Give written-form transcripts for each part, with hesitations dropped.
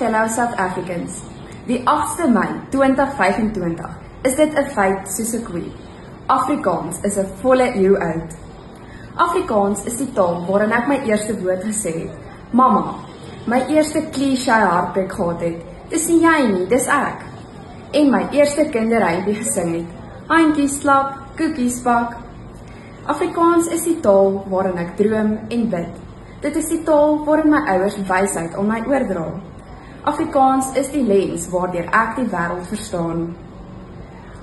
fellow South Africans, die 8de Mei 2025 is dit 'n feit soos 'n koe. Afrikaans is 'n volle eeu oud. Afrikaans is die taal waarin ek my eerste woord gesê het. Mama, my eerste cliché hartbreek gehad het. Dis nie jy nie, dis ek. En my eerste kinderrympie gesing het. Handjies slap, koekies bak. Afrikaans is die taal waarin ek droom en bid. Dit is die taal waarin my ouers wysheid aan my oordra. Afrikaans is die lens waardeur ek die wêreld verstaan.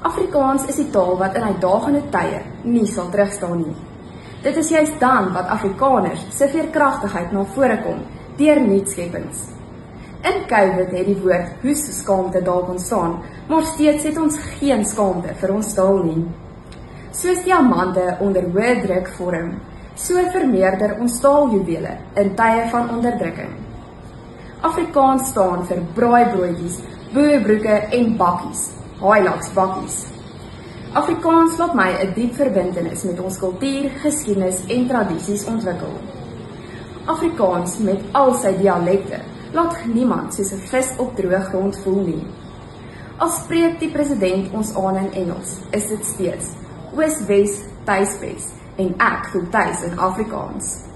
Afrikaans is die taal wat in uitdagende tye nie sal terugstaan nie. Dit is juist dan wat Afrikaners se veerkragtigheid na vore kom deur nuutskepings. In COVID het die woord hoesskaamte dalk ontstaan, maar steeds het ons geen skaamte vir ons taal nie. Soos diamante onder hoë druk vorm, so vermeerder ons taaljuwele in tye van onderdrukking. Afrikaans staan vir braaibroodjies, boerbroeke en bakkies, haailaks bakkies. Afrikaans laat my 'n diep verbintenis met ons kultuur, geskiedenis en tradisies ontwikkel. Afrikaans met al sy dialekte laat niemand soos 'n vis op droë grond voel nie. Al spreek die president ons aan in Engels, is dit steeds Oos-Wes, Tuiswes en ek voel tuis in Afrikaans.